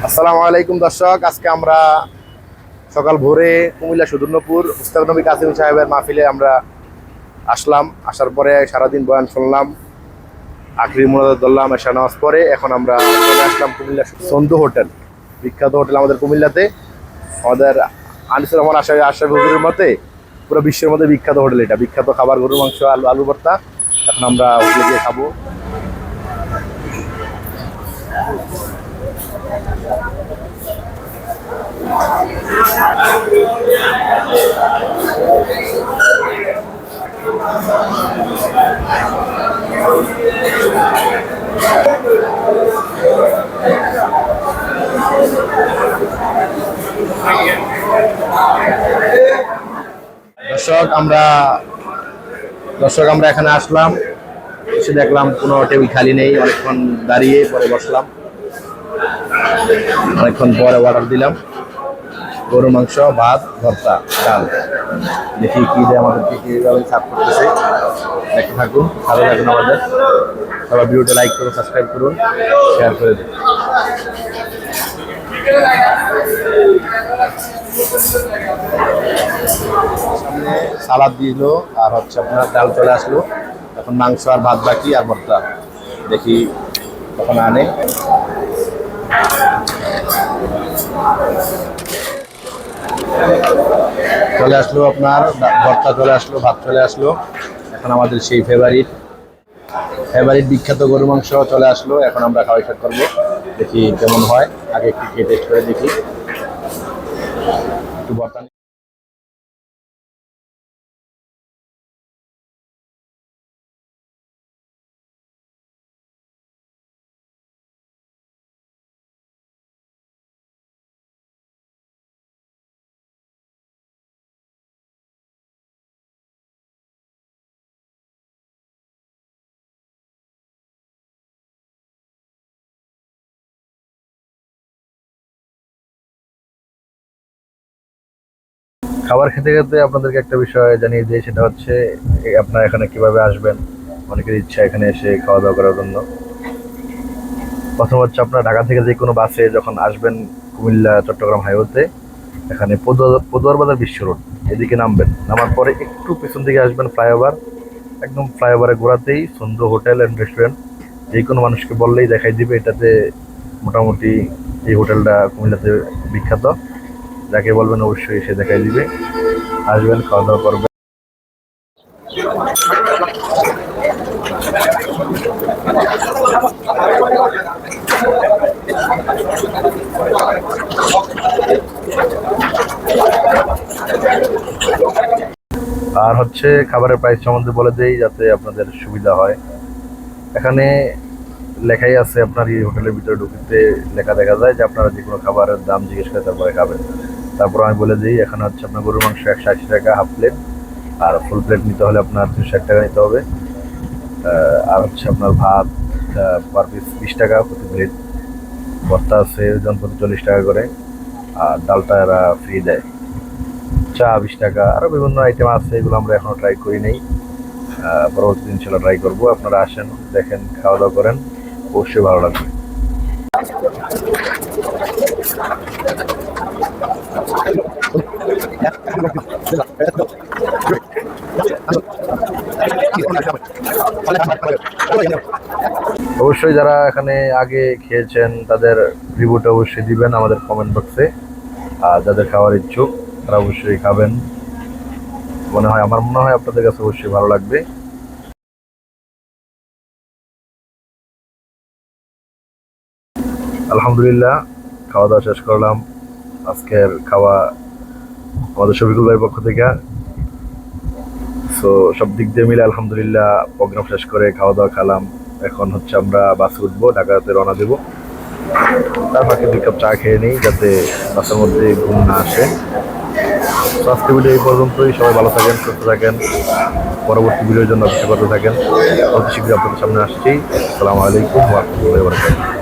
আসসালামু আলাইকুম দর্শক, আজকে আমরা সকাল ভোরে কুমিল্লা সুদূর্ণপুর মুস্তাক নবী কাসিম সাহেবের মাহফিলে আমরা আসলাম। আসার পরে সারাদিন বয়ান শুনলাম, আখরি মোনাজাত ধরলাম, এশা নামাজ পরে এখন আমরা চলে আসলাম কুমিল্লা সন্ধু হোটেল, বিখ্যাত হোটেল আমাদের কুমিল্লাতে। আমাদের আনিসুর রহমান আশরাফি হুজুরের মতে পুরো বিশ্বের মধ্যে বিখ্যাত হোটেল এটা। বিখ্যাত খাবার গরুর মাংস, আলু ভর্তা। এখন আমরা হোটেলে গিয়ে খাবো। দর্শক আমরা এখানে আসলাম, এসে দেখলাম কোনো টেবিল খালি নেই। অনেকক্ষণ দাঁড়িয়ে পরে বসলাম, অনেকক্ষণ পরে অর্ডার দিলাম গরুর মাংস, ভাত, ভর্তা, ডাল। দেখি কি দিয়ে আমাদেরকে কীভাবে সার্ভ করতেছে। দেখতে থাকুন, ভালো থাকুন। আমাদের সবাই ভিডিওটা লাইক করুন, সাবস্ক্রাইব করুন, শেয়ার করে দিন। সামনে সালাদ দিল, আর হচ্ছে আপনার ডাল চলে আসলো। এখন মাংস আর ভাত বাকি, আর ভর্তা। দেখি কখন আনে। চলে আসলো আপনার ভর্তা, চলে আসলো ভাত, চলে আসলো। এখন আমাদের সেই ফেভারিট বিখ্যাত গরু মাংস চলে আসলো। এখন আমরা খাওয়া স্টার্ট করবো, দেখি কেমন হয়। আগে একটু খেয়ে টেস্ট করে দেখি। একটু ভর্তা খাবার খেতে খেতে আপনাদেরকে একটা বিষয় জানিয়ে দিই, সেটা হচ্ছে আপনারা এখানে কিভাবে আসবেন। অনেকের ইচ্ছা এখানে এসে খাওয়া দাওয়া করার জন্য। প্রথম হচ্ছে আপনারা ঢাকা থেকে যে কোনো বাসে যখন আসবেন কুমিল্লা চট্টগ্রাম হাইওয়েতে, এখানে পদুয়ার বাজার বিশ্ব রোড, এদিকে নামবেন। নামার পরে একটু পেছন দিকে আসবেন ফ্লাইওভার, একদম ফ্লাইওভারের গোড়াতেই সন্ধু হোটেল অ্যান্ড রেস্টুরেন্ট। যে কোনো মানুষকে বললেই দেখাই দিবে। এটাতে মোটামুটি এই হোটেলটা কুমিল্লাতে বিখ্যাত। যাকে বলবেন অবশ্যই এসে দেখাই দিবে। আসবেন, খাওয়া দাওয়া করবেন। আর হচ্ছে খাবারের প্রাইস সম্বন্ধে বলে দেই যাতে আপনাদের সুবিধা হয়। এখানে লেখাই আছে, আপনার এই হোটেলের ভিতরে ঢুকতে লেখা দেখা যায় যে আপনারা যে কোনো খাবারের দাম জিজ্ঞেস করে তারপরে খাবেন। তারপর আমি বলে দিই, এখানে হচ্ছে আপনার গরুর মাংস 180 টাকা হাফ প্লেট, আর ফুল প্লেট নিতে হলে আপনার 360 টাকা নিতে হবে। আর হচ্ছে আপনার ভাত পার পিস 20 টাকা প্রতি প্লেট। ভর্তা আছে জনপ্রতি 40 টাকা করে, আর ডালটা এরা ফ্রি দেয়। চা 20 টাকা, আরও বিভিন্ন আইটেম আছে, এগুলো আমরা এখনো ট্রাই করি নেই। পরবর্তী দিন ছিল ট্রাই করবো। আপনারা আসেন, দেখেন, খাওয়া দাওয়া করেন, অবশ্যই ভালো লাগবে। অবশ্যই যারা এখানে আগে খেয়েছেন তাদের রিভিউটা অবশ্যই দিবেন আমাদের কমেন্ট বক্সে। আর যাদের খাওয়ার ইচ্ছুক তারা অবশ্যই খাবেন। আমার মনে হয় আপনাদের কাছে অবশ্যই ভালো লাগবে। আলহামদুলিল্লাহ, খাওয়া দাওয়া শেষ করলাম। আজকের খাওয়া আমাদের শফিকুল ভাইয়ের পক্ষ থেকে। সো সব দিক দিয়ে মিলে আলহামদুলিল্লাহ প্রোগ্রাম শেষ করে খাওয়া দাওয়া খেলাম। এখন হচ্ছে আমরা বাসে উঠবো, ঢাকাতে রওনা দেবো। তার ফাঁকে 2 কাপ চা খেয়ে নিই যাতে বাসের মধ্যে ঘুম না আসে। তো আজকে ভিডিও এই পর্যন্তই। সবাই ভালো থাকেন, সুস্থ থাকেন। পরবর্তী ভিডিওর জন্য অপেক্ষা করতে থাকেন। অতি শীঘ্রই আপনাদের সামনে আসছি। আসসালামু আলাইকুম ওয়া রাহমাতুল্লাহি ওয়া বারাকাতুহু।